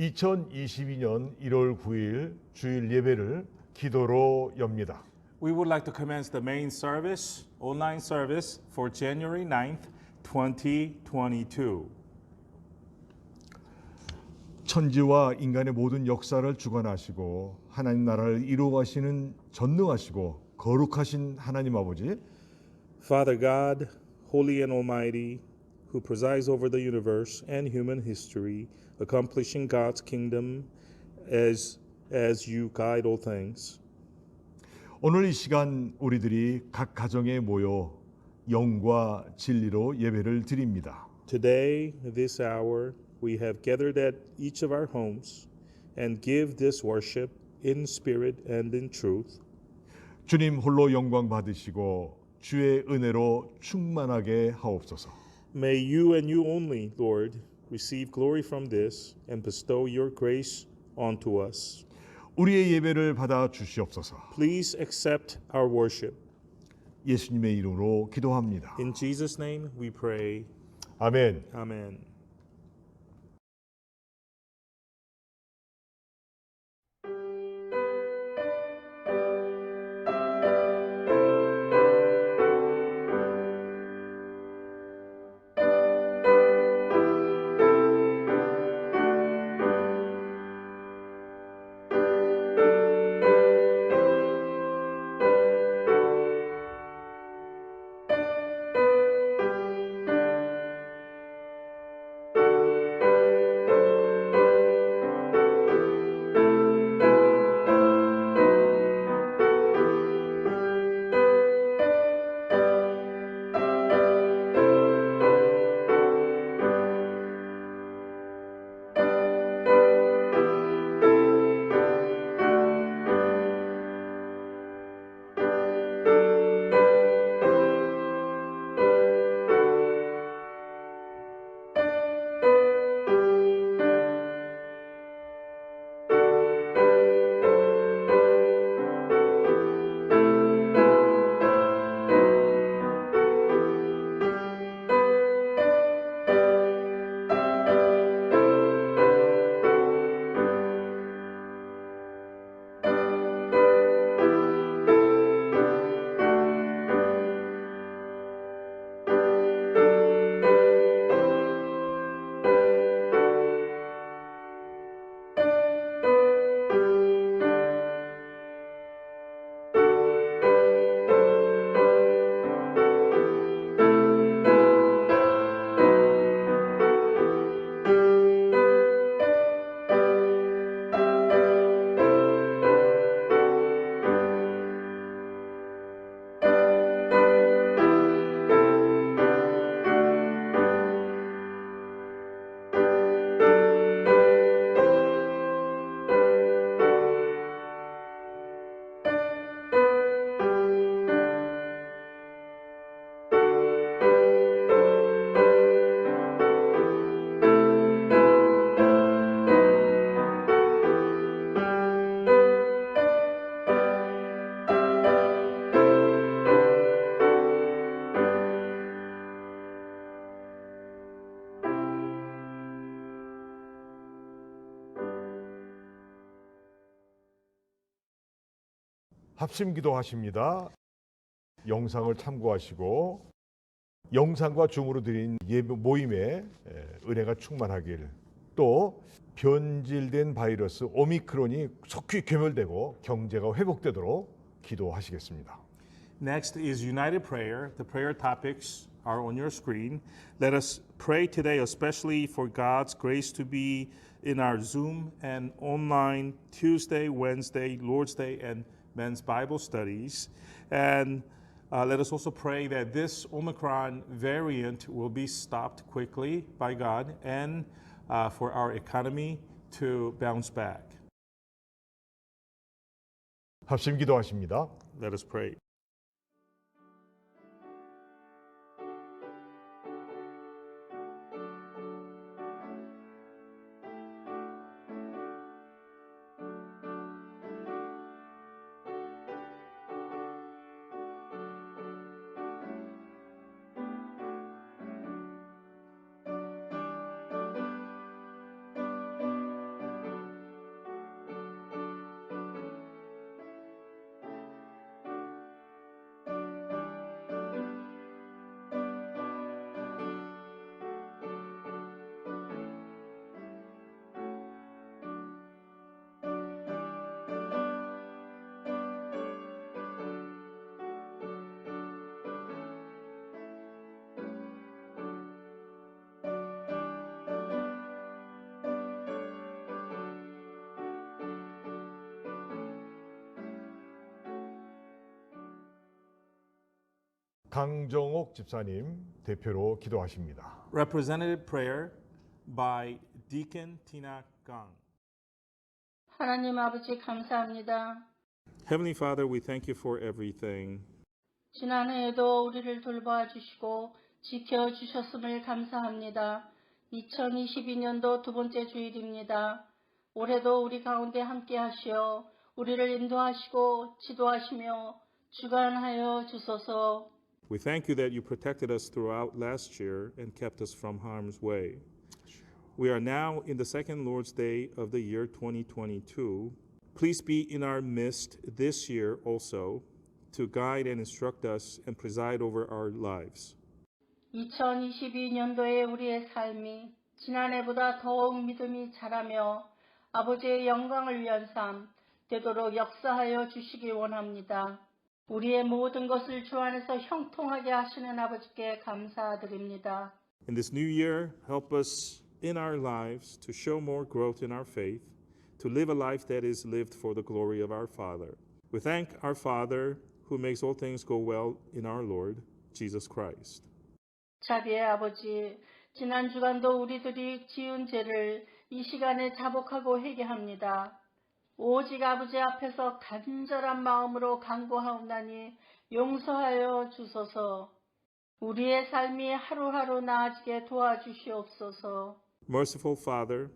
2022년 1월 9일 주일 예배를 기도로 엽니다. We would like to commence the main service, online service for January 9th, 2022. 천지와 인간의 모든 역사를 주관하시고 하나님 나라를 이루어가시는 전능하시고 거룩하신 하나님 아버지, Father God, holy and almighty, who presides over the universe and human history, accomplishing God's kingdom as you guide all things. 오늘 이 시간 우리들이 각 가정에 모여 영과 진리로 예배를 드립니다. Today, this hour, we have gathered at each of our homes and give this worship in spirit and in truth. 주님 홀로 영광 받으시고 주의 은혜로 충만하게 하옵소서. May you and you only, Lord, receive glory from this and bestow your grace onto us. 우리의 예배를 받아 주시옵소서. Please accept our worship. 예수님의 이름으로 기도합니다. In Jesus' name we pray. 아멘. Amen. 합심 기도하십니다. 영상을 참고하시고 영상과 줌으로 드린 예배 모임에 은혜가 충만하길, 또 변질된 바이러스 오미크론이 속히 괴멸되고 경제가 회복되도록 기도하시겠습니다. Next is united prayer. The prayer topics are on your screen. Let us pray today especially for God's grace to be in our Zoom and online Tuesday, Wednesday, Lord's Day, and men's Bible studies. And let us also pray that this Omicron variant will be stopped quickly by God and for our economy to bounce back. 합심 기도하십니다. Let us pray. 강정옥 집사님 대표로 기도하십니다. Representative prayer by Deacon Tina Gang. 하나님 아버지 감사합니다. Heavenly Father, we thank you for everything. 지난해에도 우리를 돌봐 주시고 지켜 주셨음을 감사합니다. 2022년도 두 번째 주일입니다. 올해도 우리 가운데 함께 하시어 우리를 인도하시고 지도하시며 주관하여 주소서. We thank you that you protected us throughout last year and kept us from harm's way. We are now in the second Lord's Day of the year 2022. Please be in our midst this year also to guide and instruct us and preside over our lives. 2022년도에 우리의 삶이 지난해보다 더욱 믿음이 자라며 아버지의 영광을 위한 삶 되도록 역사하여 주시기 원합니다. 우리의 모든 것을 주 안에서 형통하게 하시는 아버지께 감사드립니다. In this new year, help us in our lives to show more growth in our faith, to live a life that is lived for the glory of our Father. We thank our Father who makes all things go well in our Lord, Jesus Christ. 자비의 아버지, 지난 주간도 우리들이 지은 죄를 이 시간에 자복하고 회개합니다. 오직 아버지 앞에서 간절한 마음으로 간구하옵나니 용서하여 주소서. 우리의 삶이 하루하루 나아지게 도와주시옵소서. Merciful Father,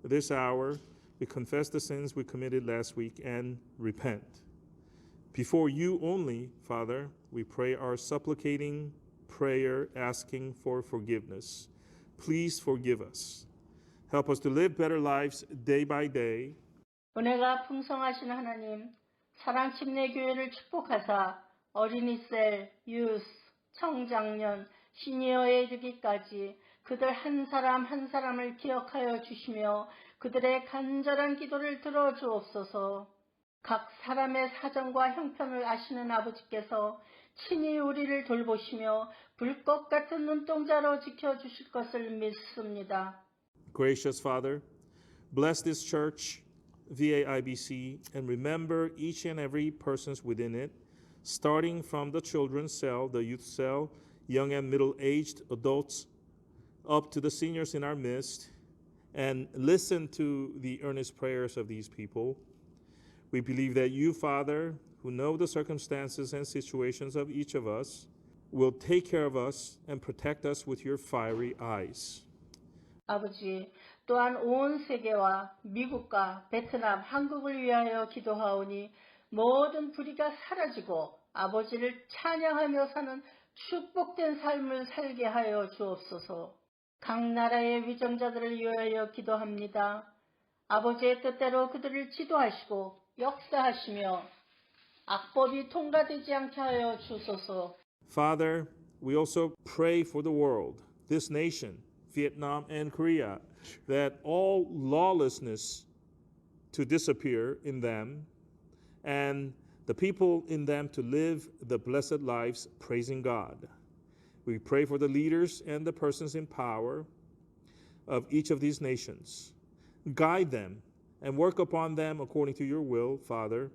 this hour we confess the sins we committed last week and repent. Before you only, Father, we pray our supplicating prayer asking for forgiveness. Please forgive us. Help us to live better lives day by day. 은혜가 풍성하신 하나님, 사랑침례교회를 축복하사 어린이 셀, 유스, 청장년, 시니어에 이르기까지 그들 한 사람 한 사람을 기억하여 주시며 그들의 간절한 기도를 들어주옵소서. 각 사람의 사정과 형편을 아시는 아버지께서 친히 우리를 돌보시며 불꽃 같은 눈동자로 지켜주실 것을 믿습니다. Gracious Father, bless this church, VAIBC, and remember each and every person within it, starting from the children's cell, the youth cell, young and middle-aged adults, up to the seniors in our midst, and listen to the earnest prayers of these people. We believe that you, Father, who know the circumstances and situations of each of us, will take care of us and protect us with your fiery eyes. 아버지, 또한 온 세계와 미국과 베트남, 한국을 위하여 기도하오니 모든 불의가 사라지고 아버지를 찬양하며 사는 축복된 삶을 살게 하여 주옵소서. 각 나라의 위정자들을 위하여 기도합니다. 아버지의 뜻대로 그들을 지도하시고 역사하시며 악법이 통과되지 않게 하여 주소서. Father, we also pray for the world, this nation, Vietnam and Korea, that all lawlessness to disappear in them and the people in them to live the blessed lives praising God. We pray for the leaders and the persons in power of each of these nations. Guide them and work upon them according to your will, Father,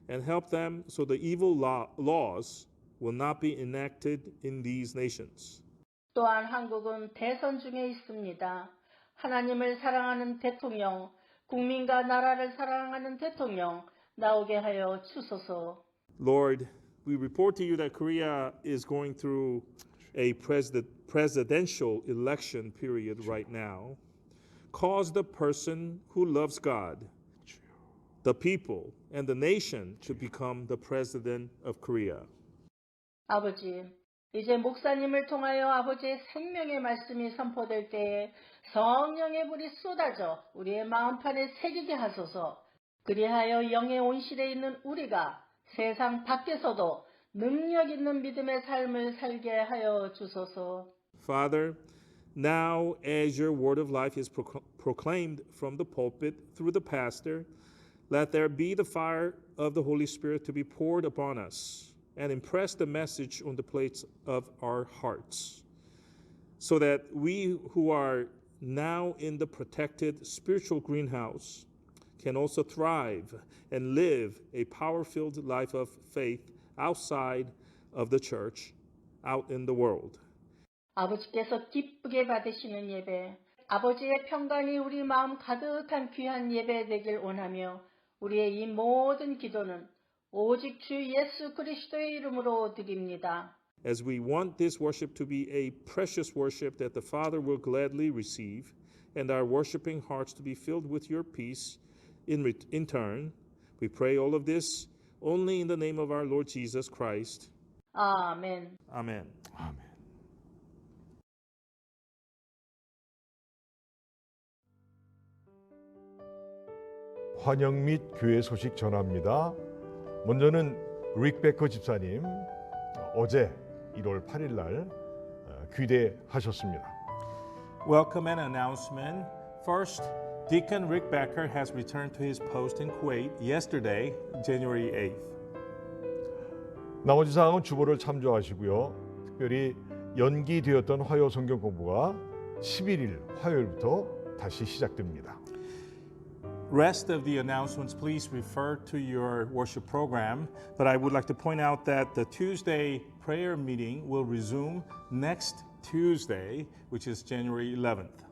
and help them so the evil laws will not be enacted in these nations. 또한 한국은 대선 중에 있습니다. 하나님을 사랑하는 대통령, 국민과 나라를 사랑하는 대통령 나오게 하여 주소서. Lord, we report to you that Korea is going through a presidential election period right now. Cause the person who loves God, the people, and the nation to become the president of Korea. 아버지, 이제 목사님을 통하여 아버지의 생명의 말씀이 선포될 때에 성령의 불이 쏟아져 우리의 마음판에 새기게 하소서. 그리하여 영의 온실에 있는 우리가 세상 밖에서도 능력 있는 믿음의 삶을 살게 하여 주소서. Father, now as your word of life is proclaimed from the pulpit through the pastor, let there be the fire of the Holy Spirit to be poured upon us and impress the message on the plates of our hearts, so that we who are now in the protected spiritual greenhouse can also thrive and live a power-filled life of faith outside of the church out in the world. 아버지께서 기쁘게 받으시는 예배, 아버지의 평강이 우리 마음 가득한 귀한 예배 되길 원하며 우리의 이 모든 기도는 오직 주 예수 그리스도의 이름으로 드립니다. As we want this worship to be a precious worship that the Father will gladly receive, and our worshiping hearts to be filled with your peace in turn, we pray all of this only in the name of our Lord Jesus Christ. 아멘. Amen. 아멘. 환영 및 교회 소식 전합니다. 먼저는 릭 베커 집사님 어제 1월 8일 날 귀대하셨습니다. Welcome and announcement. First, Deacon Rick Becker has returned to his post in Kuwait yesterday, January 8th. 나머지 사항은 주보를 참조하시고요. 특별히 연기되었던 화요 성경 공부가 11일 화요일부터 다시 시작됩니다. Rest of the announcements, please refer to your worship program. But I would like to point out that the Tuesday prayer meeting will resume next Tuesday, which is January 11th.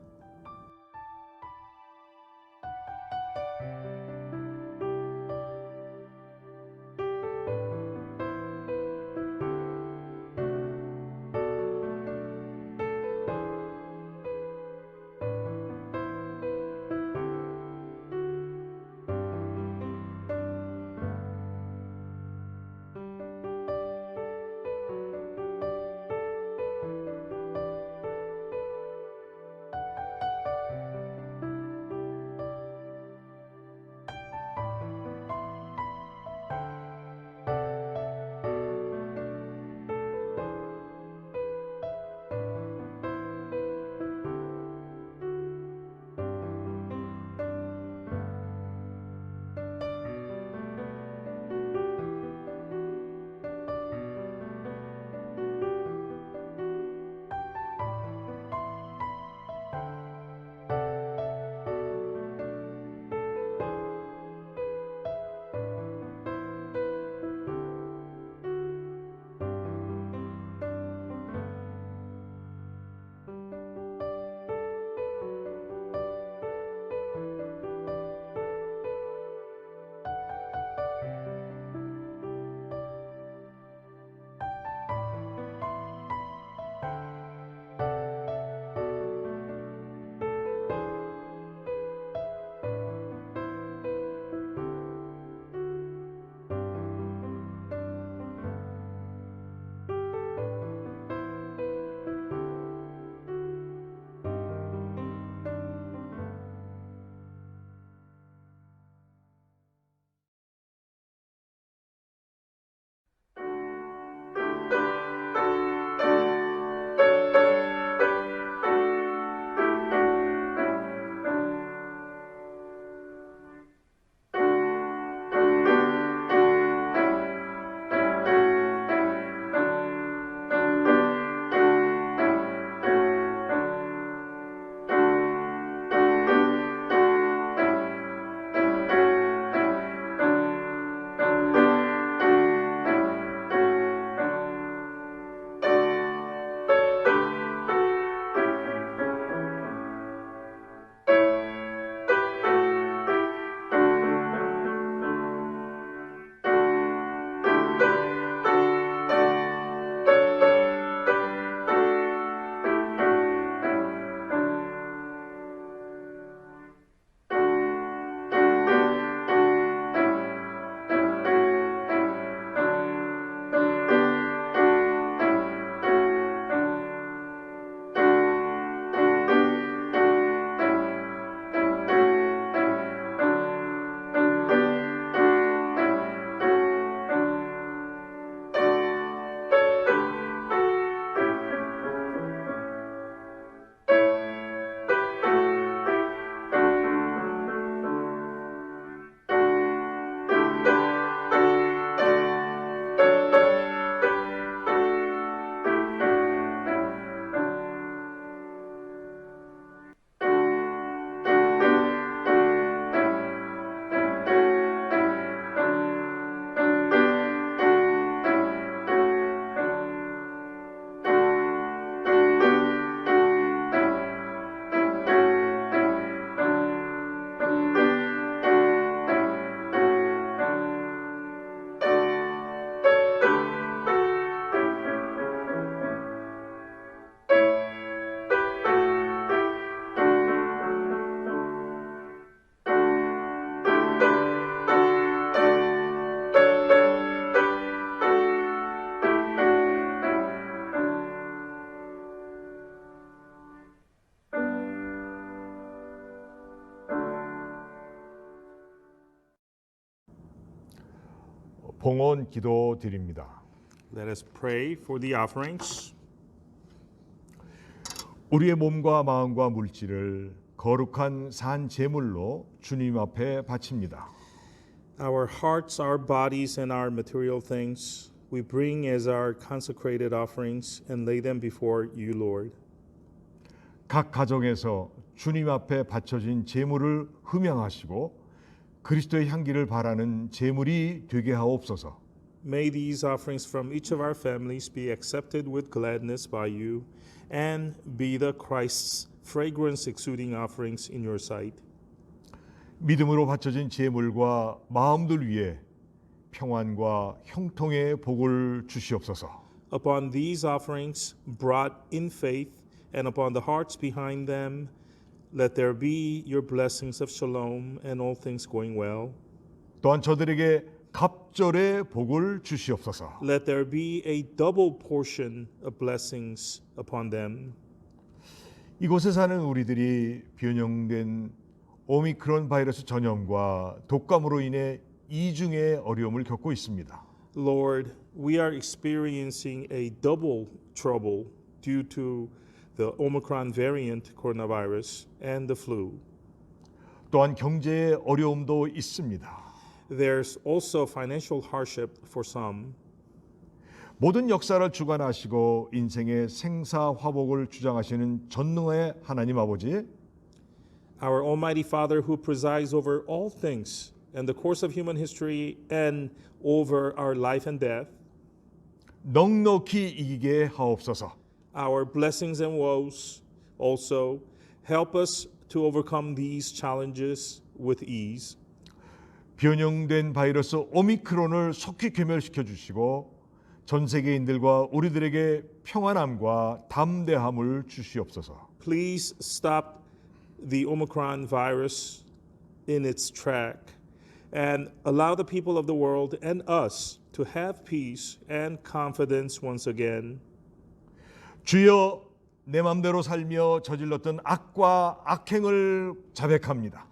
봉헌 기도 드립니다. Let us pray for the offerings. 우리의 몸과 마음과 물질을 거룩한 산 제물로 주님 앞에 바칩니다. Our hearts, our bodies, and our material things we bring as our consecrated offerings and lay them before you, Lord. 각 가정에서 주님 앞에 바쳐진 제물을 흠양하시고 그리스도의 향기를 바라는 제물이 되게 하옵소서. May these offerings from each of our families be accepted with gladness by you and be the Christ's fragrance exuding offerings in your sight. 믿음으로 바쳐진 제물과 마음들 위에 평안과 형통의 복을 주시옵소서. Upon these offerings brought in faith and upon the hearts behind them, let there be your blessings of shalom and all things going well. 또한 저들에게 갑절의 복을 주시옵소서. Let there be a double portion of blessings upon them. 이곳에 사는 우리들이 변형된 오미크론 바이러스 전염과 독감으로 인해 이중의 어려움을 겪고 있습니다. Lord, we are experiencing a double trouble due to the Omicron variant coronavirus and the flu. 또한 경제의 어려움도 있습니다. There's also financial hardship for some. 모든 역사를 주관하시고 인생의 생사화복을 주장하시는 전능의 하나님 아버지, Our Almighty Father who presides over all things and the course of human history and over our life and death, 넉넉히 이기게 하옵소서. our blessings and woes also help us to overcome these challenges with ease. 변형된 바이러스 오미크론을 속히 괴멸시켜 주시고 전 세계인들과 우리들에게 평안함과 담대함을 주시옵소서. Please stop the Omicron virus in its track and allow the people of the world and us to have peace and confidence once again. 주여, 내 맘대로 살며 저질렀던 악과 악행을 자백합니다.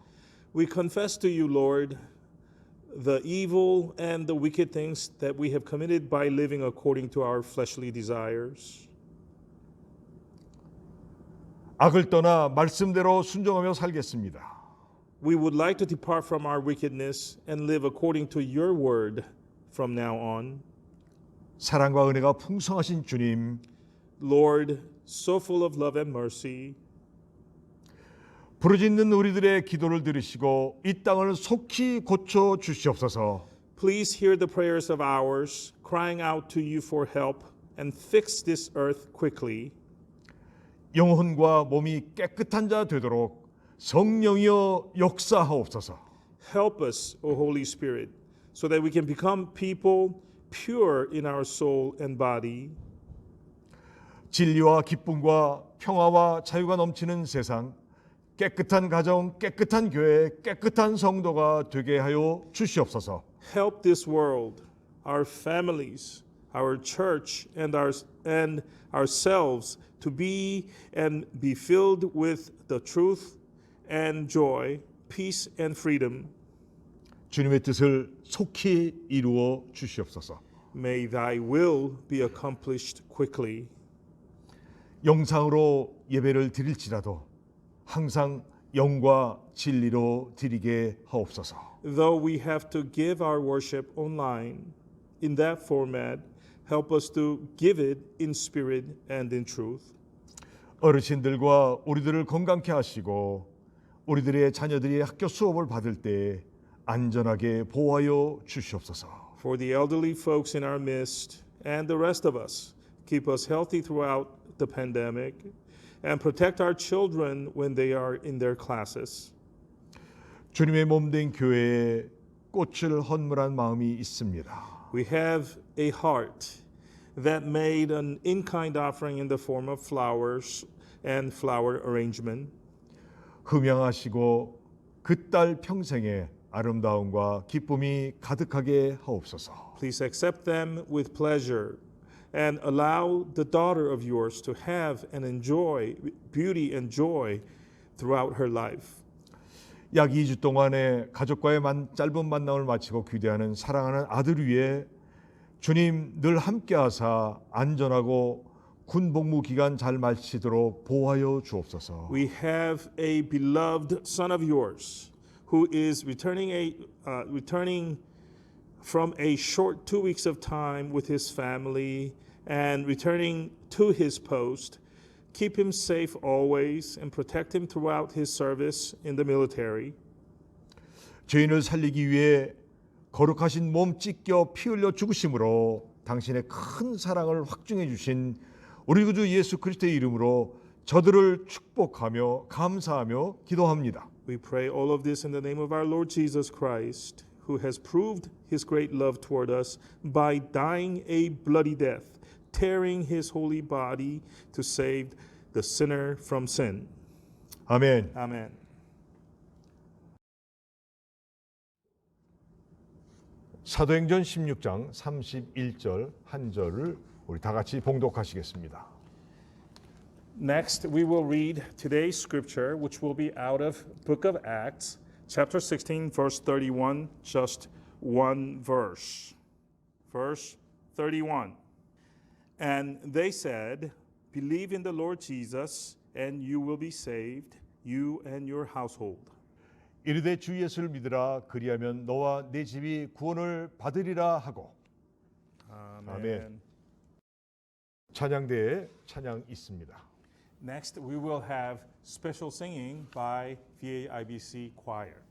We confess to you, Lord, the evil and the wicked things that we have committed by living according to our fleshly desires. 악을 떠나 말씀대로 순종하며 살겠습니다. We would like to depart from our wickedness and live according to your word from now on. 사랑과 은혜가 풍성하신 주님, Lord, so full of love and mercy, 부르짖는 우리들의 기도를 들으시고 이 땅을 속히 고쳐 주시옵소서. please hear the prayers of ours, crying out to you for help, and fix this earth quickly. 영혼과 몸이 깨끗한 자 되도록 성령이여 역사하옵소서. Help us, O Holy Spirit, so that we can become people pure in our soul and body. 진리와 기쁨과 평화와 자유가 넘치는 세상, 깨끗한 가정, 깨끗한 교회, 깨끗한 성도가 되게 하여 주시옵소서. Help this world, our families, our church, and ourselves to be and be filled with the truth and joy, peace and freedom. 주님의 뜻을 속히 이루어 주시옵소서. May thy will be accomplished quickly. 영상으로 예배를 드릴지라도 항상 영과 진리로 드리게 하옵소서. Though we have to give our worship online in that format, help us to give it in spirit and in truth. 어르신들과 우리들을 건강케 하시고 우리들의 자녀들이 학교 수업을 받을 때 안전하게 보호하여 주시옵소서. For the elderly folks in our midst and the rest of us, keep us healthy throughout the pandemic and protect our children when they are in their classes. 주님의 몸된 교회에 꽃을 헌물한 마음이 있습니다. We have a heart that made an in-kind offering in the form of flowers and flower arrangement. 흠양하시고 그 딸 평생에 아름다움과 기쁨이 가득하게 하옵소서. Please accept them with pleasure and allow the daughter of yours to have and enjoy beauty and joy throughout her life. 약 2주 동안의 가족과의 짧은 만남을 마치고 귀대하는 사랑하는 아들 위에 주님 늘 함께하사 안전하고 군 복무 기간 잘 마치도록 보호하여 주옵소서. We have a beloved son of yours who is returning from a short 2 weeks of time with his family and returning to his post. Keep him safe always and protect him throughout his service in the military. 죄인을 살리기 위해 거룩하신 몸 찢겨 피 흘려 죽으심으로 당신의 큰 사랑을 확증해 주신 우리 구주 예수 그리스도의 이름으로 저들을 축복하며 감사하며 기도합니다. We pray all of this in the name of our Lord Jesus Christ, who has proved his great love toward us by dying a bloody death, tearing his holy body to save the sinner from sin. 아멘. Amen. 사도행전 16장 31절 한 절을 우리 다 같이 봉독하시겠습니다. Next, we will read today's scripture, which will be out of Book of Acts, chapter 16, verse 31, just one verse. Verse 31. And they said, "Believe in the Lord Jesus, and you will be saved, you and your household." 이르되 주 예수를 믿으라 그리하면 너와 네 집이 구원을 받으리라 하고. 아멘. 찬양대에 찬양 있습니다. Next, we will have special singing by VAIBC Choir.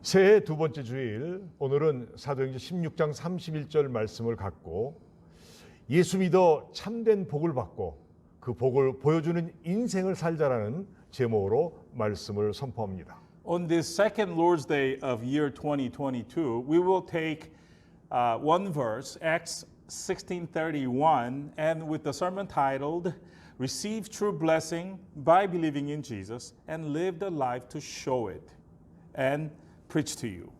새해 두 번째 주일, 오늘은 사도행전 16장 31절 말씀을 갖고 예수 믿어 참된 복을 받고 그 복을 보여주는 인생을 살자라는 제목으로 말씀을 선포합니다. On this second Lord's Day of year 2022, we will take one verse, Acts 16:31, and with the sermon titled, Receive True Blessing by Believing in Jesus and Live the Life to Show It and Preach to You.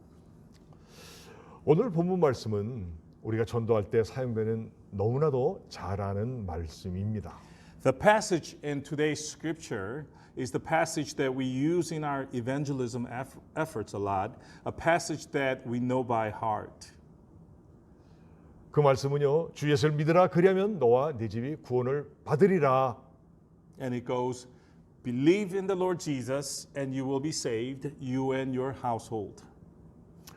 오늘 본문 말씀은 우리가 전도할 때 사용되는 너무나도 잘 아는 말씀입니다. The passage in today's scripture is the passage that we use in our evangelism efforts a lot, a passage that we know by heart. 그 말씀은요, 주 예수를 믿으라 그리하면 너와 네 집이 구원을 받으리라. And it goes, believe in the Lord Jesus and you will be saved, you and your household.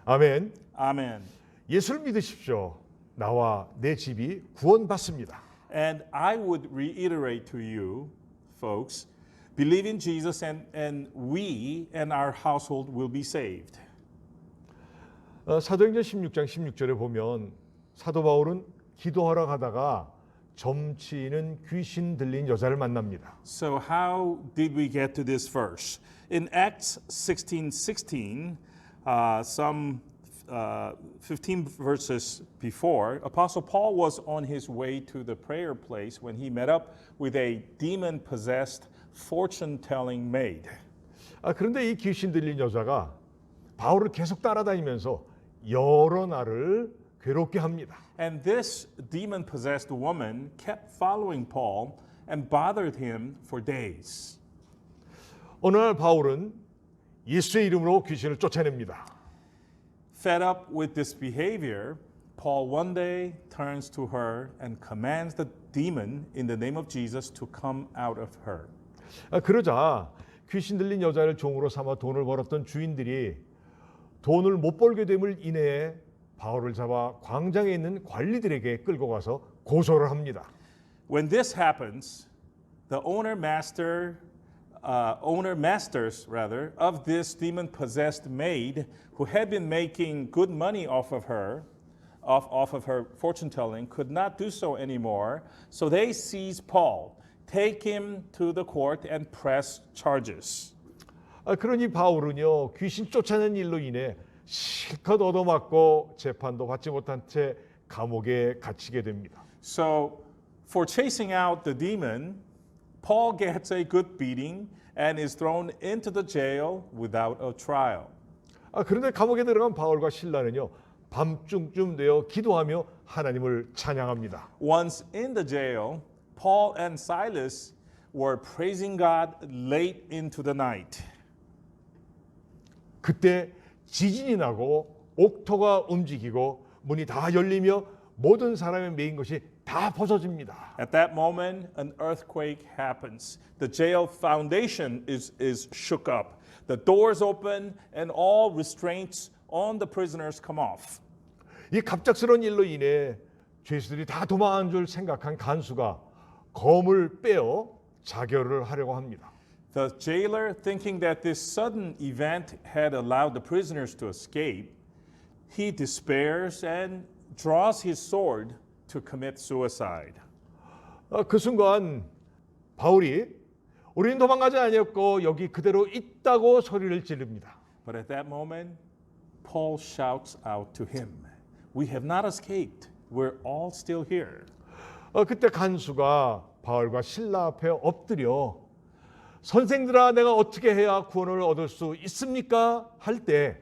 아멘. Amen. 예수를 믿으십시오. 나와 내 집이 구원받습니다. And I would reiterate to you, folks, believe in Jesus and we and our household will be saved. 사도행전 16장 16절에 보면 사도 바울은 기도하러 가다가 점치는 귀신 들린 여자를 만납니다. So how did we get to this verse? In Acts 16:16, some 15 verses before, Apostle Paul was on his way to the prayer place when he met up with a demon-possessed fortune-telling maid. 그런데 이 귀신 들린 여자가 바울을 계속 따라다니면서 여러 날을 괴롭게 합니다. And this demon-possessed woman kept following Paul and bothered him for days. 어느 날 바울은 예수의 이름으로 귀신을 쫓아냅니다. Fed up with this behavior, Paul one day turns to her and commands the demon in the name of Jesus to come out of her. 그러자 귀신 들린 여자를 종으로 삼아 돈을 벌었던 주인들이 돈을 못 벌게 됨을 인해 바울을 잡아 광장에 있는 관리들에게 끌고 가서 고소를 합니다. When this happens, the masters of this demon-possessed maid, who had been making good money off of her fortune-telling, could not do so anymore. So they seize Paul, take him to the court, and press charges. 그러니 바울은요, 귀신 쫓아낸 일로 인해 실컷 얻어맞고 재판도 받지 못한 채 감옥에 갇히게 됩니다. So, for chasing out the demon, Paul gets a good beating and is thrown into the jail without a trial. 그런데 감옥에 들어간 바울과 실라는요, 밤중쯤 되어 기도하며 하나님을 찬양합니다. Once in the jail, Paul and Silas were praising God late into the night. 그때 지진이 나고 옥토가 움직이고 문이 다 열리며 모든 사람의 메인 것이 다 벗어집니다. At that moment, an earthquake happens. The jail foundation is shook up. The doors open and all restraints on the prisoners come off. 이 갑작스러운 일로 인해 죄수들이 다 도망한 줄 생각한 간수가 검을 빼어 자결을 하려고 합니다. The jailer, thinking that this sudden event had allowed the prisoners to escape, he despairs and draws his sword to commit suicide. 그 순간 바울이 우리는 도망가지 아니었고 여기 그대로 있다고 소리를 지릅니다. But at that moment, Paul shouts out to him, "We have not escaped. We're all still here." 그때 간수가 바울과 실라 앞에 엎드려 선생들아 내가 어떻게 해야 구원을 얻을 수 있습니까? 할 때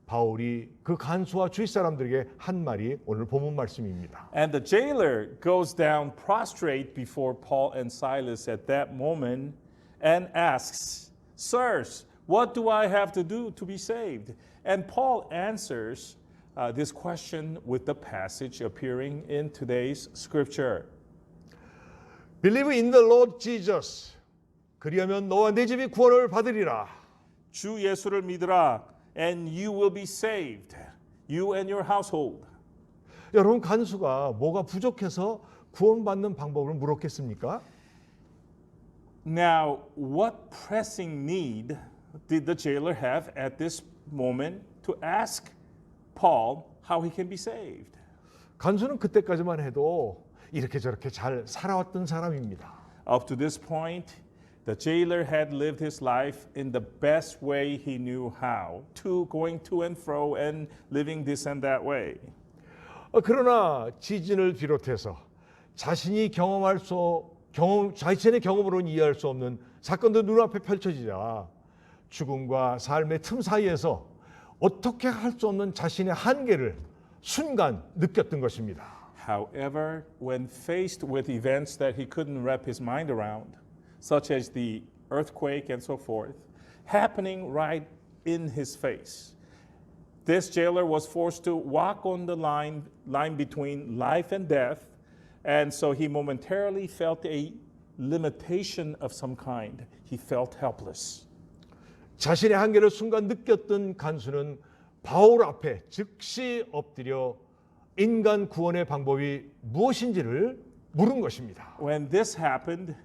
바울이 그 간수와 주위 사람들에게 한 말이 오늘 본문 말씀입니다. And the jailer goes down prostrate before Paul and Silas at that moment and asks, "Sirs, what do I have to do to be saved?" And Paul answers this question with the passage appearing in today's scripture. Believe in the Lord Jesus. 그리하면 너와 네 집이 구원을 받으리라. 주 예수를 믿으라, and you will be saved, you and your household. 여러분 간수가 뭐가 부족해서 구원받는 방법을 물었겠습니까? Now, what pressing need did the jailer have at this moment to ask Paul how he can be saved. 간수는 그때까지만 해도 이렇게 저렇게 잘 살아왔던 사람입니다. Up to this point, the jailer had lived his life in the best way he knew how, going to and fro and living this and that way. 그러나 지진을 비롯해서 자신의 자신의 경험으로는 이해할 수 없는 사건도 눈앞에 펼쳐지자 죽음과 삶의 틈 사이에서 어떻게 할 수 없는 자신의 한계를 순간 느꼈던 것입니다. However, when faced with events that he couldn't wrap his mind around, such as the earthquake and so forth, happening right in his face, this jailer was forced to walk on the line between life and death, and so he momentarily felt a limitation of some kind. He felt helpless. 자신의 한계를 순간 느꼈던 간수는 바울 앞에 즉시 엎드려 인간 구원의 방법이 무엇인지를 물은 것입니다. When this happened,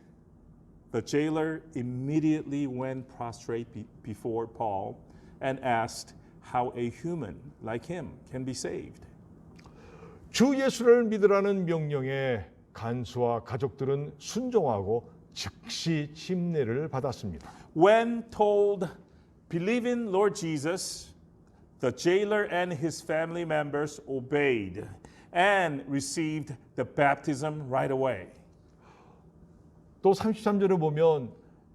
the jailer immediately went prostrate before Paul and asked how a human like him can be saved. 주 예수를 믿으라는 명령에 간수와 가족들은 순종하고 즉시 침례를 받았습니다. When told, believe in Lord Jesus, the jailer and his family members obeyed and received the baptism right away. 또 33절에 보면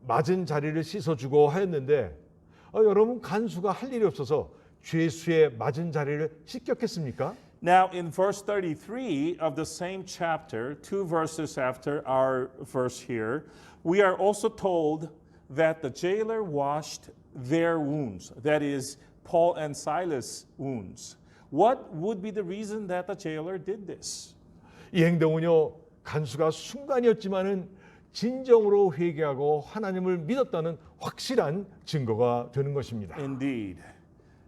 맞은 자리를 씻어주고 하였는데 여러분 간수가 할 일이 없어서 죄수의 맞은 자리를 씻겼겠습니까? Now, in verse 33 of the same chapter, 2 verses after our verse here, we are also told that the jailer washed their wounds, that is, Paul and Silas' wounds. What would be the reason that the jailer did this? 이 행동은요 간수가 순간이었지만은 진정으로 회개하고 하나님을 믿었다는 확실한 증거가 되는 것입니다. Indeed.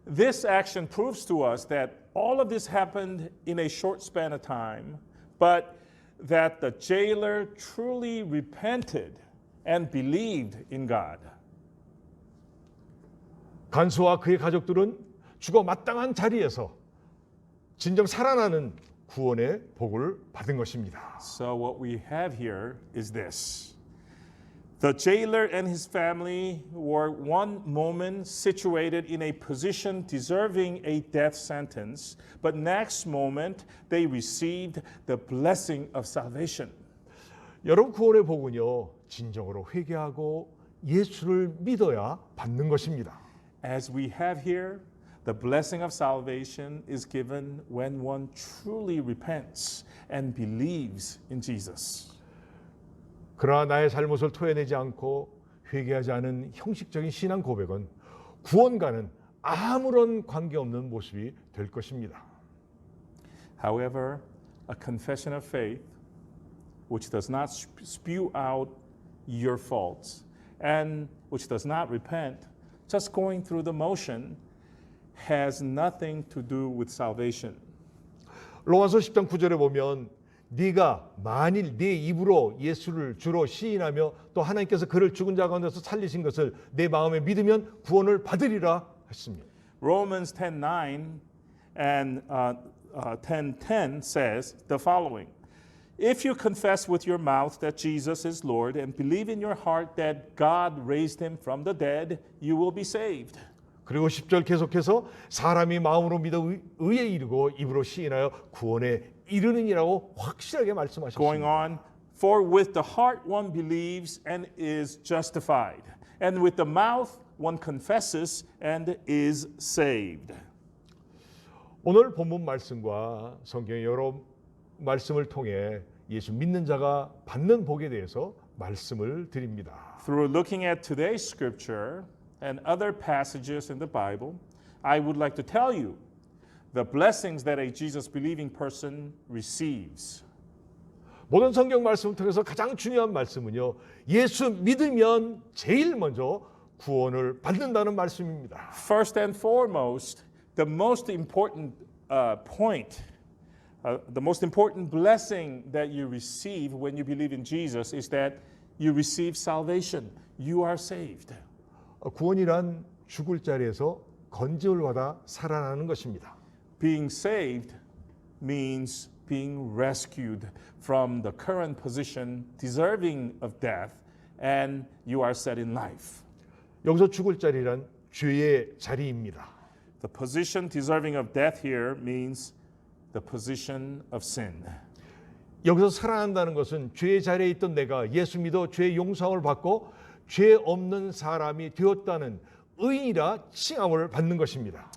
This action proves to us that all of this happened in a short span of time, but that the jailer truly repented and believed in God. 간수와 그의 가족들은 죽어 마땅한 자리에서 진정 살아나는 구원의 복을 받은 것입니다. So what we have here is this. The jailer and his family were one moment situated in a position deserving a death sentence, but next moment they received the blessing of salvation. 여러분 구원의 복은요 진정으로 회개하고 예수를 믿어야 받는 것입니다. As we have here, the blessing of salvation is given when one truly repents and believes in Jesus. 그러나 나의 잘못을 토해내지 않고 회개하지 않은 형식적인 신앙 고백은 구원과는 아무런 관계없는 모습이 될 것입니다. However, a confession of faith, which does not spew out your faults and which does not repent, just going through the motion, has nothing to do with salvation. 로마서 10장 9절에 보면 네가 만일 네 입으로 예수를 주로 시인하며 또 하나님께서 그를 죽은 자 가운데서 살리신 것을 내 마음에 믿으면 구원을 받으리라 했습니다. Romans 10:9 and 10:10 says the following. If you confess with your mouth that Jesus is Lord and believe in your heart that God raised him from the dead, you will be saved. 그리고 10절 계속해서 사람이 마음으로 믿어 의에 이르고 입으로 시인하여 구원에 이르느니라고 확실하게 Going 말씀하셨습니다. on, for with the heart one believes and is justified, and with the mouth one confesses and is saved. 오늘 본문 말씀과 성경의 여러 말씀을 통해 예수 믿는 자가 받는 복에 대해서 말씀을 드립니다. Through looking at today's scripture and other passages in the Bible, I would like to tell you the blessings that a Jesus believing person receives. 모든 성경 말씀을 통해서 가장 중요한 말씀은요. 예수 믿으면 제일 먼저 구원을 받는다는 말씀입니다. First and foremost, the most important point, the most important blessing that you receive when you believe in Jesus is that you receive salvation. You are saved. 구원이란 죽을 자리에서 건짐을 받아 살아나는 것입니다. Being saved means being rescued from the current position deserving of death, and you are set in life. 여기서 죽을 자리란 죄의 자리입니다. The position deserving of death here means the position of sin. 여기서 살아난다는 것은 죄의 자리에 있던 내가 예수 믿어 죄의 용서를 받고 죄 없는 사람이 되었다는 의인이라 칭함을 받는 것입니다.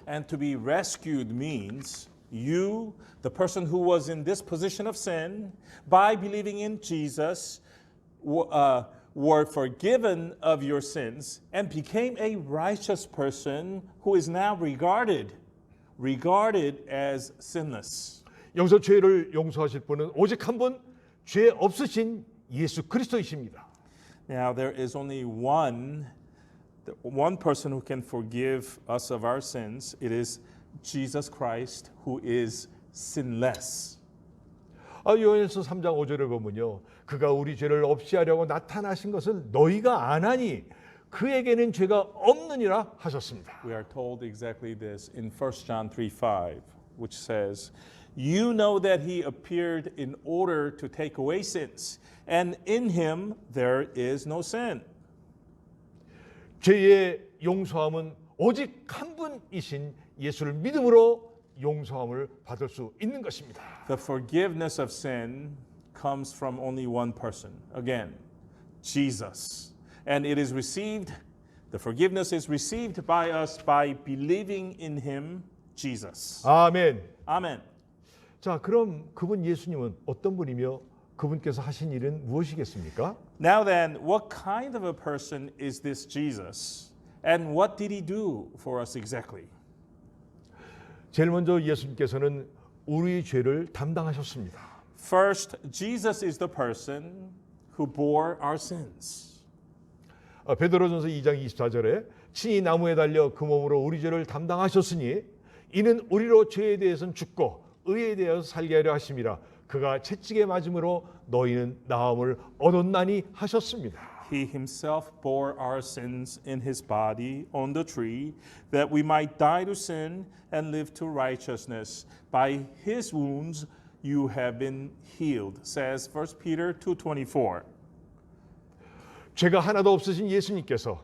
And to be rescued means you, the person who was in this position of sin, by believing in Jesus, were forgiven of your sins and became a righteous person who is now regarded as sinless. 여기서 죄를 용서하실 분은 오직 한 분, 죄 없으신 예수 그리스도이십니다. Now there is only one person who can forgive us of our sins. It is Jesus Christ, who is sinless. 요한일서 3장 5절에 보면요, 그가 우리 죄를 없이 하려고 나타나신 것을 너희가 아나니 그에게는 죄가 없느니라 하셨습니다. We are told exactly this in 1 John 3:5, which says, "You know that he appeared in order to take away sins, and in him there is no sin." 죄의 용서함은 오직 한 분이신 예수를 믿음으로 용서함을 받을 수 있는 것입니다. The forgiveness of sin comes from only one person. Again, Jesus. And it is received, the forgiveness is received by us by believing in him, Jesus. 아멘. Amen. 자, 그럼 그분 예수님은 어떤 분이며 그분께서 하신 일은 무엇이겠습니까? Now then, what kind of a person is this Jesus? And what did he do for us exactly? 제일 먼저 예수님께서는 우리 죄를 담당하셨습니다. First, Jesus is the person who bore our sins. 베드로전서 2장 24절에 친히 나무에 달려 그 몸으로 우리 죄를 담당하셨으니 이는 우리로 죄에 대해서는 죽고 의에 대해서 살게 하려 하심이라. 그가 채찍에 맞음으로 너희는 나음을 얻었나니 하셨습니다. He himself bore our sins in his body on the tree, that we might die to sin and live to righteousness. By his wounds you have been healed, says 1 Peter 2:24. 죄가 하나도 없으신 예수님께서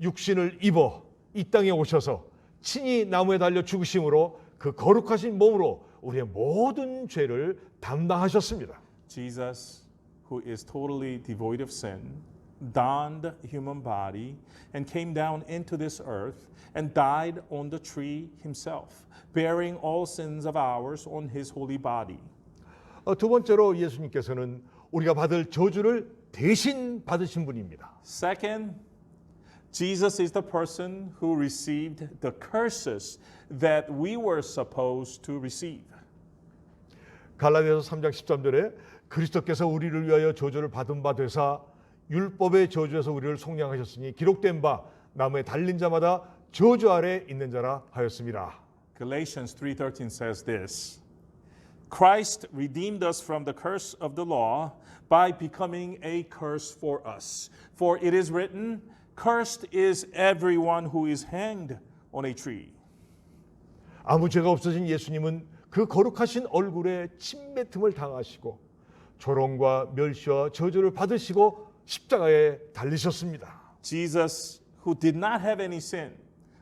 육신을 입어 이 땅에 오셔서 친히 나무에 달려 죽으심으로 그 거룩하신 몸으로 우리의 모든 죄를 담당하셨습니다. Jesus, who is totally devoid of sin, donned human body and came down into this earth and died on the tree himself, bearing all sins of ours on his holy body. 두 번째로 예수님께서는 우리가 받을 저주를 대신 받으신 분입니다. Second, Jesus is the person who received the curses that we were supposed to receive. 갈라디아서 3장 13절에 그리스도께서 우리를 위하여 저주를 받은 바 되사 율법의 저주에서 우리를 속량하셨으니 기록된 바 나무에 달린 자마다 저주 아래 있는 자라 하였습니다. Galatians 3:13 says this. Christ redeemed us from the curse of the law by becoming a curse for us. For it is written, cursed is everyone who is hanged on a tree. 아무 죄가 없으신 예수님은 그 거룩하신 얼굴에 침뱉음을 당하시고 조롱과 멸시와 저주를 받으시고 십자가에 달리셨습니다. Jesus, who did not have any sin,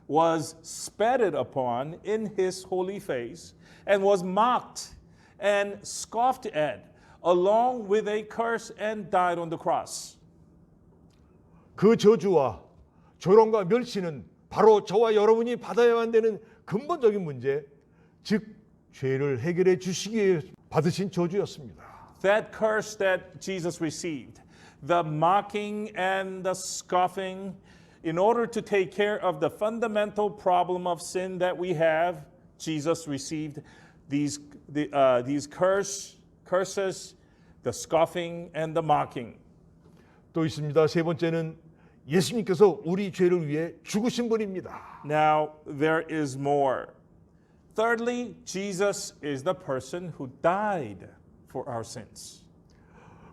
was spatted upon in his holy face and was mocked and scoffed at along with a curse and died on the cross. 그 저주와 조롱과 멸시는 바로 저와 여러분이 받아야만 되는 근본적인 문제, 즉 죄를 해결해 주시기 위해 받으신 저주였습니다. That curse that Jesus received, the mocking and the scoffing, in order to take care of the fundamental problem of sin that we have, Jesus received these curses, the scoffing and the mocking. 또 있습니다. 세 번째는 예수님께서 우리 죄를 위해 죽으신 분입니다. Now there is more. Thirdly, Jesus is the person who died for our sins.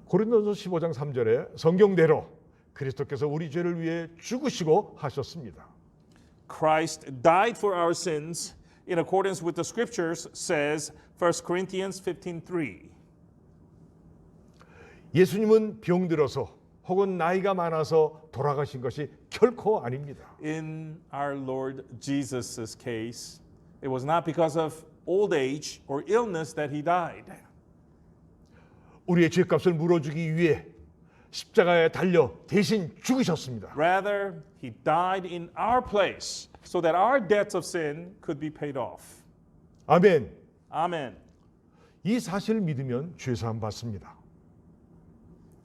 고린도서 15장 3절에 성경대로 그리스도께서 우리 죄를 위해 죽으시고 하셨습니다. Christ died for our sins in accordance with the scriptures, says 1 Corinthians 15:3. 예수님은 병들어서 혹은 나이가 많아서 돌아가신 것이 결코 아닙니다. In our Lord Jesus' case, it was not because of old age or illness that he died. 우리의 죄값을 물어주기 위해 십자가에 달려 대신 죽으셨습니다. Rather, he died in our place so that our debts of sin could be paid off. 아멘. Amen. 이 사실을 믿으면 죄사함 받습니다.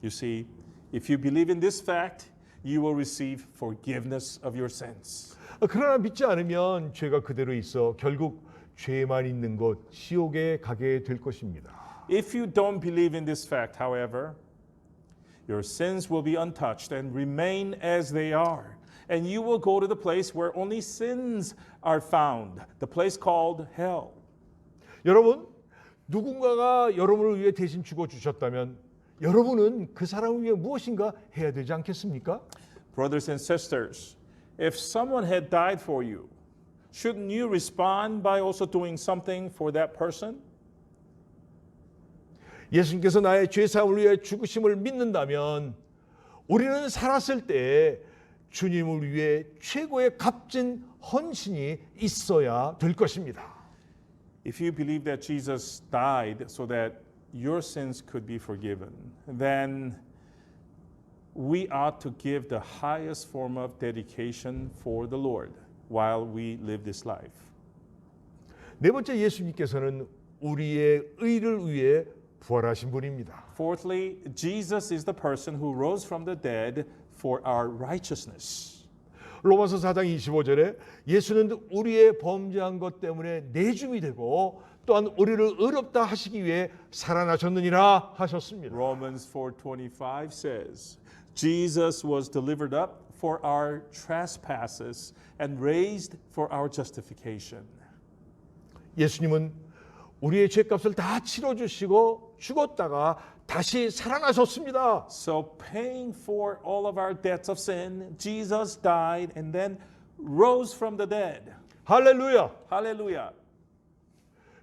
You see, if you believe in this fact, you will receive forgiveness of your sins. 그러나 믿지 않으면 죄가 그대로 있어 결국 죄만 있는 곳 지옥에 가게 될 것입니다. If you don't believe in this fact, however, your sins will be untouched and remain as they are. And you will go to the place where only sins are found, the place called hell. 여러분, 누군가가 여러분을 위해 대신 죽어 주셨다면 여러분은 그 사람을 위해 무엇인가 해야 되지 않겠습니까? Brothers and sisters, if someone had died for you, shouldn't you respond by also doing something for that person? 예수님께서 나의 죄 사함을 위해 죽으심을 믿는다면 우리는 살았을 때 주님을 위해 최고의 값진 헌신이 있어야 될 것입니다. If you believe that Jesus died so that your sins could be forgiven, then we ought to give the highest form of dedication for the Lord while we live this life. 네 번째, 예수님께서는 우리의 의를 위해 부활하신 분입니다. Fourthly, Jesus is the person who rose from the dead for our righteousness. 로마서 4장 25절에 예수는 우리의 범죄한 것 때문에 내줌이 되고 또한 우리를 의롭다 하시기 위해 살아나셨느니라 하셨습니다. Romans 4:25 says, Jesus was delivered up for our trespasses and raised for our justification. 예수님은 우리의 죄값을 다 치러주시고 죽었다가 다시 살아나셨습니다. So paying for all of our debts of sin, Jesus died and then rose from the dead. 할렐루야. Hallelujah.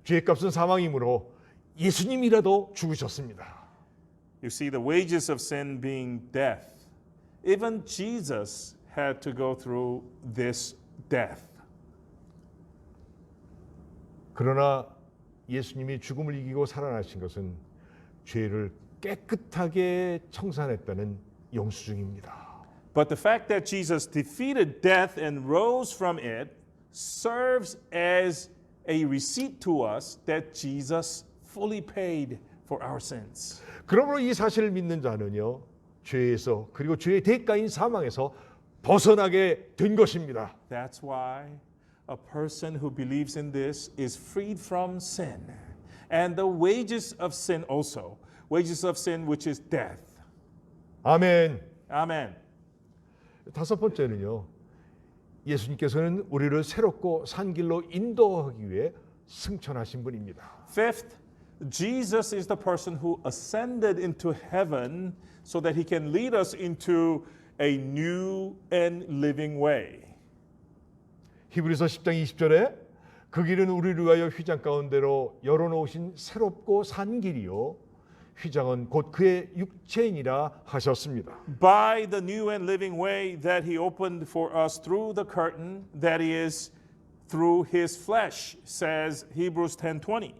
죄값은 사망이므로 예수님이라도 죽으셨습니다. You see, the wages of sin being death, even Jesus had to go through this death. 그러나 예수님이 죽음을 이기고 살아나신 것은 죄를 깨끗하게 청산했다는 영수증입니다. But the fact that Jesus defeated death and rose from it serves as a receipt to us that Jesus fully paid for our sins. 그러므로 이 사실을 믿는 자는요, 죄에서 그리고 죄의 대가인 사망에서 벗어나게 된 것입니다. That's why a person who believes in this is freed from sin. And the wages of sin also, wages of sin which is death. 아멘. Amen. 다섯 번째는요, 예수님께서는 우리를 새롭고 산 길로 인도하기 위해 승천하신 분입니다. Fifth, Jesus is the person who ascended into heaven so that he can lead us into a new and living way. 히브리서 10장 20절에 그 길은 우리를 위하여 휘장 가운데로 열어놓으신 새롭고 산 길이요 휘장은 곧 그의 육체이니라 하셨습니다. By the new and living way that he opened for us through the curtain, that is through his flesh, says Hebrews 10:20.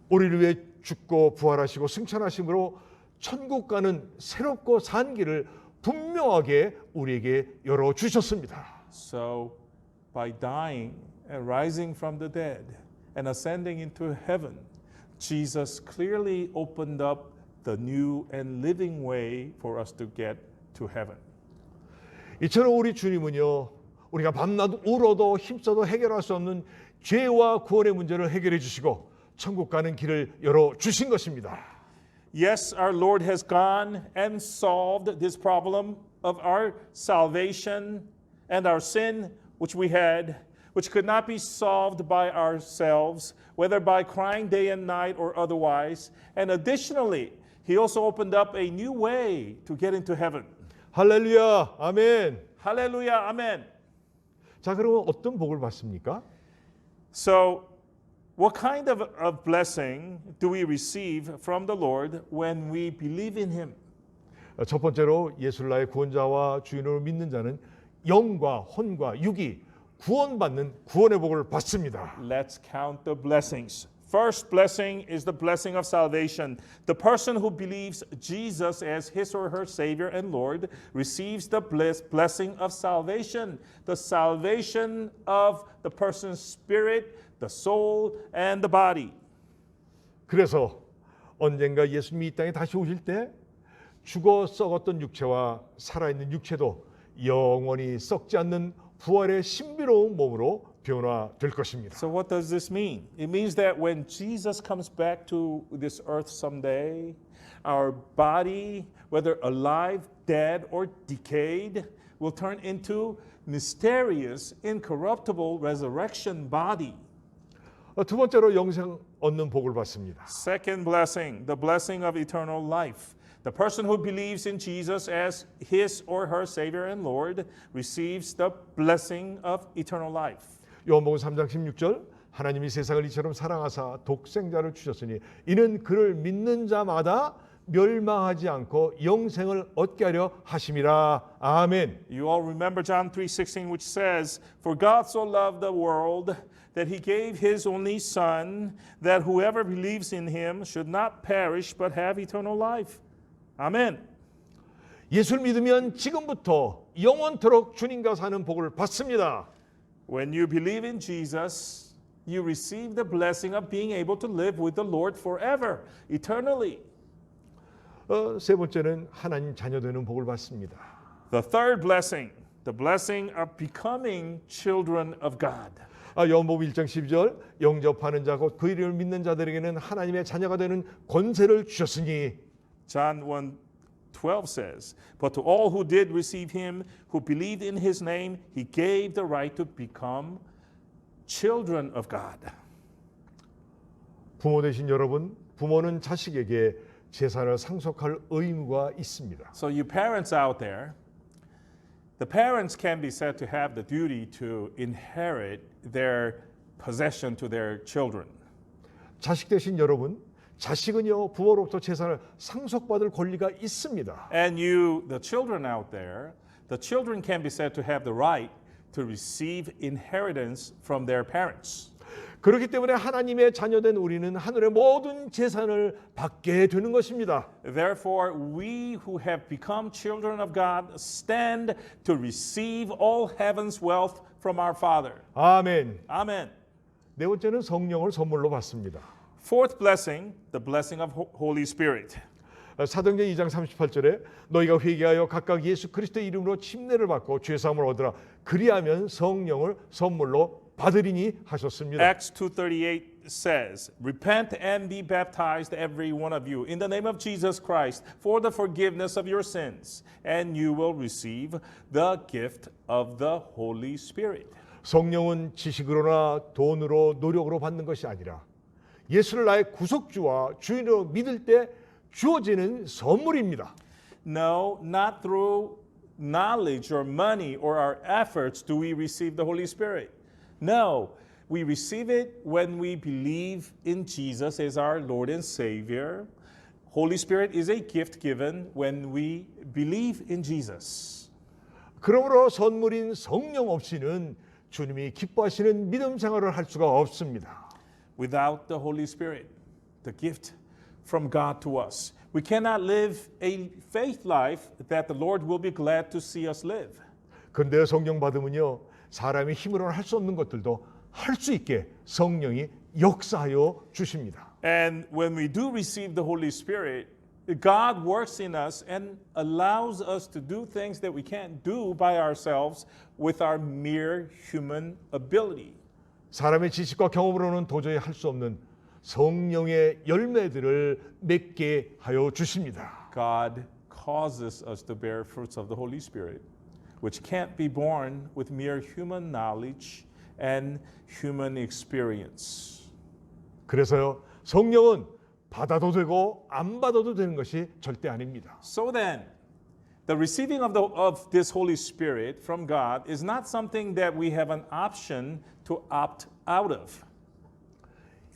우리를 위해 죽고 부활하시고 승천하심으로 천국 가는 새롭고 산 길을 분명하게 우리에게 열어 주셨습니다. So by dying and rising from the dead and ascending into heaven, Jesus clearly opened up the new and living way for us to get to heaven. 이처럼 우리 주님은요, 우리가 밤낮 울어도 힘써도 해결할 수 없는 죄와 구원의 문제를 해결해 주시고 천국 가는 길을 열어 주신 것입니다. Yes, our Lord has gone and solved this problem of our salvation and our sin, which we had, which could not be solved by ourselves, whether by crying day and night or otherwise. And additionally, he also opened up a new way to get into heaven. 할렐루야, 아멘. Hallelujah, amen. 자, 그러면 어떤 복을 받습니까? So, what kind of blessing do we receive from the Lord when we believe in Him? 첫 번째로 예수를 나의 구원자와 주인으로 믿는 자는 영과 혼과 육이 구원받는 구원의 복을 받습니다. Let's count the blessings. First blessing is the blessing of salvation. The person who believes Jesus as his or her Savior and Lord receives the blessing of salvation, the salvation of the person's spirit, the soul, and the body. 그래서 언젠가 예수님이 이 땅에 다시 오실 때 죽어 썩었던 육체와 살아있는 육체도 영원히 썩지 않는 부활의 신비로운 몸으로 변화될 것입니다. So what does this mean? It means that when Jesus comes back to this earth someday, our body, whether alive, dead, or decayed, will turn into mysterious, incorruptible resurrection body. 두 번째로 영생 얻는 복을 받습니다. Second blessing, the blessing of eternal life. The person who believes in Jesus as his or her Savior and Lord receives the blessing of eternal life. 요한복음 3장 16절 하나님이 세상을 이처럼 사랑하사 독생자를 주셨으니 이는 그를 믿는 자마다 멸망하지 않고 영생을 얻게 하려 하심이라. 아멘. You all remember John 3:16 which says, "For God so loved the world that he gave his only son that whoever believes in him should not perish but have eternal life." 아멘. 예수를 믿으면 지금부터 영원토록 주님과 사는 복을 받습니다. When you believe in Jesus, you receive the blessing of being able to live with the Lord forever, eternally. 세 번째는 하나님 자녀 되는 복을 받습니다. The third blessing, the blessing of becoming children of God. 요한복음 1장 12절 영접하는 자 곧 그 이름을 믿는 자들에게는 하나님의 자녀가 되는 권세를 주셨으니. John 1:12 says, "But to all who did receive him, who believed in his name, he gave the right to become children of God." 부모 되신 여러분, 부모는 자식에게 재산을 상속할 의무가 있습니다. So you parents out there, the parents can be said to have the duty to inherit their possession to their children. 자식 되신 여러분, 자식은요 부모로부터 재산을 상속받을 권리가 있습니다. And you, the children out there, the children can be said to have the right to receive inheritance from their parents. 그렇기 때문에 하나님의 자녀된 우리는 하늘의 모든 재산을 받게 되는 것입니다. Therefore, we who have become children of God stand to receive all heaven's wealth from our Father. 아멘. Amen. 네 번째는 성령을 선물로 받습니다. Fourth blessing, the blessing of Holy Spirit. 사도행전 2장 38절에 너희가 회개하여 각각 예수 그리스도의 이름으로 침례를 받고 죄 사함을 얻으라. 그리하면 성령을 선물로 받으리니 하셨습니다. Acts 2:38 says, "Repent and be baptized every one of you in the name of Jesus Christ for the forgiveness of your sins, and you will receive the gift of the Holy Spirit." 성령은 지식으로나 돈으로 노력으로 받는 것이 아니라 예수를 나의 구속주와 주인으로 믿을 때 주어지는 선물입니다. No, not through knowledge or money or our efforts do we receive the Holy Spirit. No, we receive it when we believe in Jesus as our Lord and Savior. Holy Spirit is a gift given when we believe in Jesus. 그러므로 선물인 성령 없이는 주님이 기뻐하시는 믿음 생활을 할 수가 없습니다. Without the Holy Spirit, the gift from God to us, we cannot live a faith life that the Lord will be glad to see us live. 그런데 성령 받으면요 사람이 힘으로는 할 수 없는 것들도 할 수 있게 성령이 역사하여 주십니다. And when we do receive the Holy Spirit, God works in us and allows us to do things that we can't do by ourselves with our mere human ability. 사람의 지식과 경험으로는 도저히 할 수 없는 성령의 열매들을 맺게 하여 주십니다. God causes us to bear fruits of the Holy Spirit, which can't be born with mere human knowledge and human experience. 그래서요 성령은 받아도 되고 안 받아도 되는 것이 절대 아닙니다. So then, The receiving of this Holy Spirit from God is not something that we have an option to opt out of.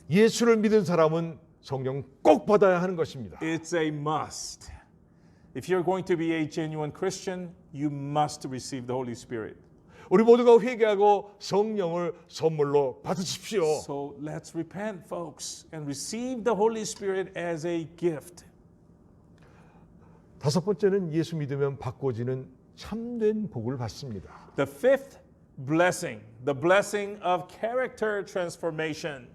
예수를 믿은 사람은 성령 꼭 받아야 하는 것입니다. It's a must. If you're going to be a genuine Christian, you must receive the Holy Spirit. 우리 모두가 회개하고 성령을 선물로 받으십시오. So let's repent, folks, and receive the Holy Spirit as a gift. 다섯 번째는 예수 믿으면 바꿔지는 참된 복을 받습니다. The fifth blessing, the blessing of character transformation.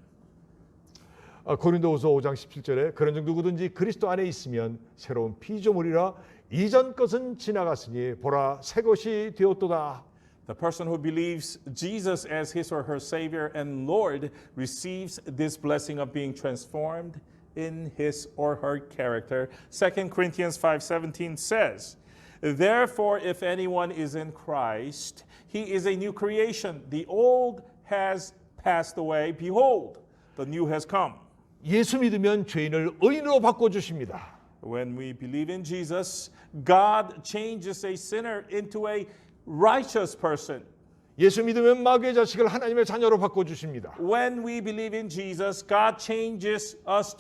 고린도후서 5장 17절에 그런 중 누구든지 그리스도 안에 있으면 새로운 피조물이라 이전 것은 지나갔으니 보라 새 것이 되었도다. The person who believes Jesus as his or her Savior and Lord receives this blessing of being transformed in his or her character. 2 Corinthians 5:17 says, "Therefore, if anyone is in Christ, he is a new creation. The old has passed away. Behold, the new has come." 예수 믿으면 죄인을 의인으로 바꿔주십니다. When we believe in Jesus, God changes a sinner into a righteous person. 예수 믿으면 마귀의 자식을 하나님의 자녀로 바꿔주십니다. When we believe in Jesus, God changes us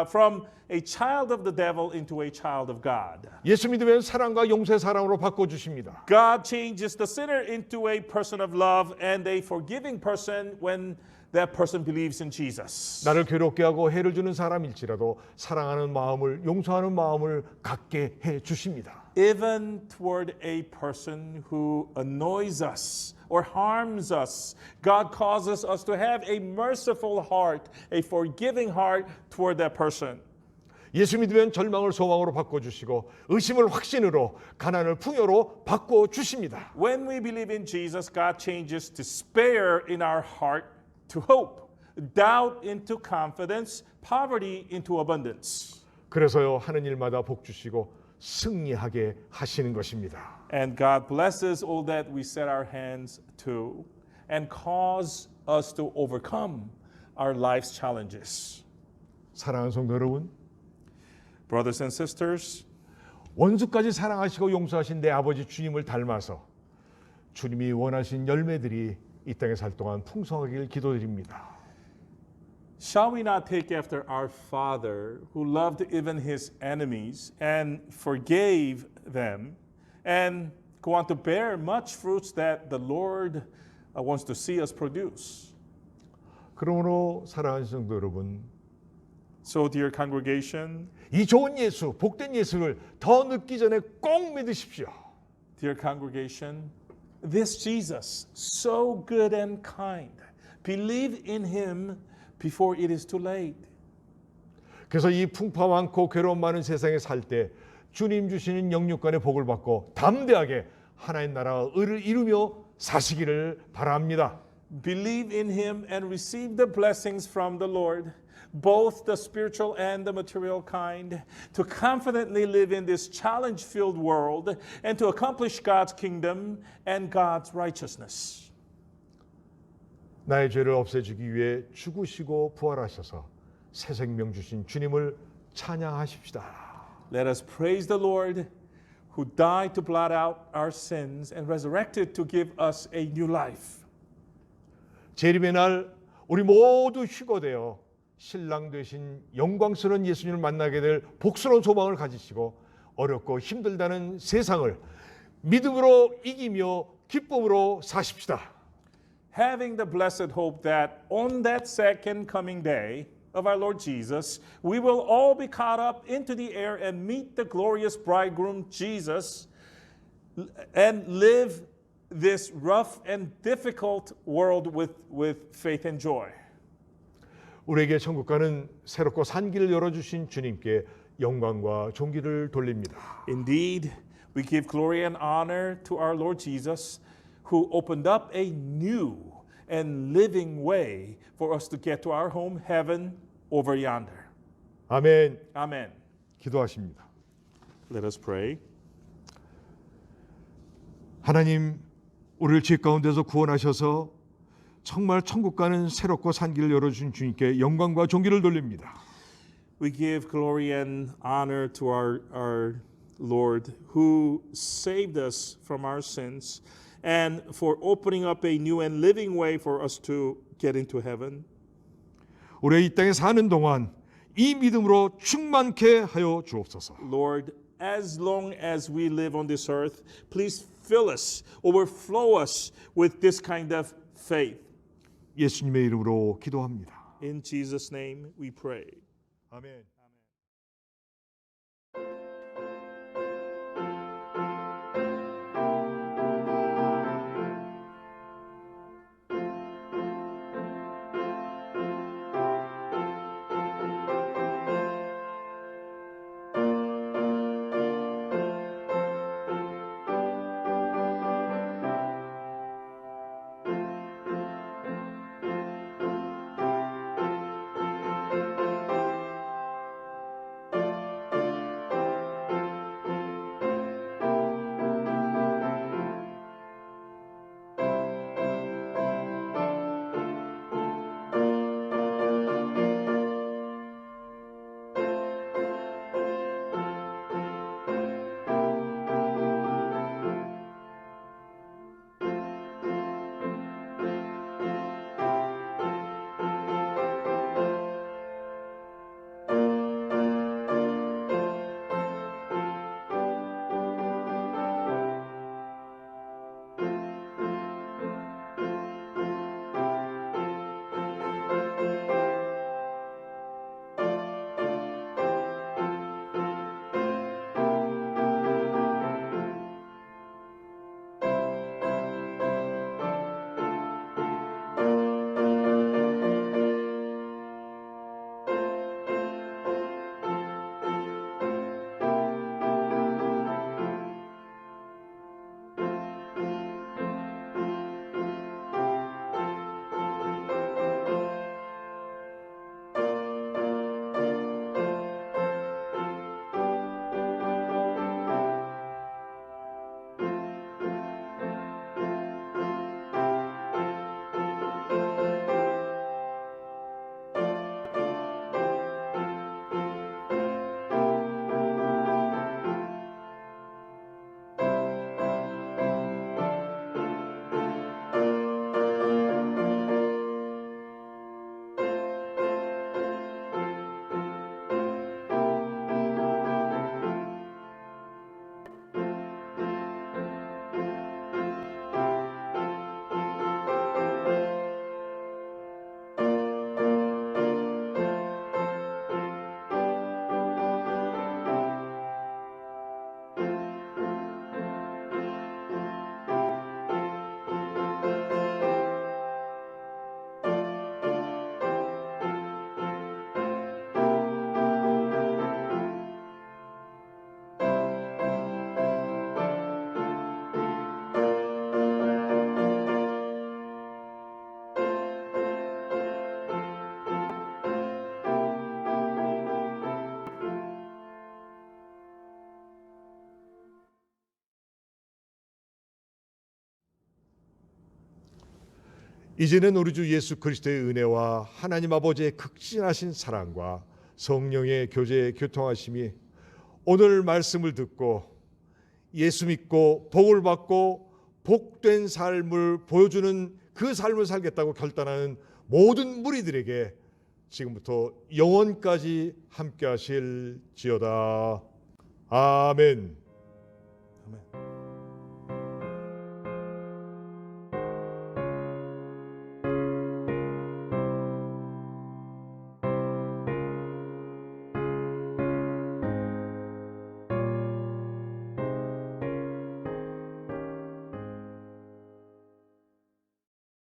from a child of the devil into a child of God. 예수 믿으면 사랑과 용서의 사람으로 바꿔주십니다. God changes the sinner into a person of love and a forgiving person when that person believes in Jesus. 나를 괴롭게 하고 해를 주는 사람일지라도 사랑하는 마음을 용서하는 마음을 갖게 해 주십니다. Even toward a person who annoys us or harms us, God causes us to have a merciful heart, a forgiving heart toward that person. 예수 믿으면 절망을 소망으로 바꿔주시고 의심을 확신으로 가난을 풍요로 바꿔주십니다. When we believe in Jesus, God changes despair in our heart to hope, doubt into confidence, poverty into abundance. 그래서요 하는 일마다 복 주시고 승리하게 하시는 것입니다. And God blesses all that we set our hands to and cause us to overcome our life's challenges. 사랑하는 성도 여러분, Brothers and sisters, 원수까지 사랑하시고 용서하신 내 아버지 주님을 닮아서 주님이 원하신 열매들이 이 땅에 살 동안 풍성하길 기도드립니다. shall we not take after our Father who loved even his enemies and forgave them and go on to bear much fruits that the Lord wants to see us produce? 그러므로 사랑하는 성도 여러분, So, dear congregation, 이 좋은 예수, 복된 예수를 더 늦기 전에 꼭 믿으십시오. dear congregation, this Jesus, so good and kind, believe in him before it is too late. 그래서 이 풍파 많고 괴로움 많은 세상에 살 때 주님 주시는 영육간의 복을 받고 담대하게 하나님 나라와 의를 이루며 사시기를 바랍니다. Believe in him and receive the blessings from the Lord, both the spiritual and the material kind, to confidently live in this challenge-filled world and to accomplish God's kingdom and God's righteousness. 나의 죄를 없애주기 위해 죽으시고 부활하셔서 새 생명 주신 주님을 찬양하십시다. Let us praise the Lord who died to blot out our sins and resurrected to give us a new life. 재림의 날 우리 모두 휴거되어 신랑 되신 영광스러운 예수님을 만나게 될 복스러운 소망을 가지시고 어렵고 힘들다는 세상을 믿음으로 이기며 기쁨으로 사십시다. Having the blessed hope that on that second coming day of our Lord Jesus, we will all be caught up into the air and meet the glorious bridegroom Jesus and live this rough and difficult world with faith and joy. 우리에게 천국가는 새롭고 산 길을 열어주신 주님께 영광과 존귀를 돌립니다. Indeed, we give glory and honor to our Lord Jesus, who opened up a new and living way for us to get to our home, heaven, over yonder. 아멘. Amen. 기도하십니다. Let us pray. 하나님, 우리를 죄 가운데서 구원하셔서 정말 천국 가는 새롭고 산 길을 열어주신 주님께 영광과 존귀를 돌립니다. We give glory and honor to our Lord, who saved us from our sins and for opening up a new and living way for us to get into heaven. 우리가 이 땅에 사는 동안 이 믿음으로 충만케 하여 주옵소서. Lord, as long as we live on this earth, please fill us, overflow us with this kind of faith. 예수님의 이름으로 기도합니다. In Jesus' name we pray. 아멘. 이제는 우리 주 예수 그리스도의 은혜와 하나님 아버지의 극진하신 사랑과 성령의 교제의 교통하심이 오늘 말씀을 듣고 예수 믿고 복을 받고 복된 삶을 보여주는 그 삶을 살겠다고 결단하는 모든 무리들에게 지금부터 영원까지 함께 하실지어다. 아멘.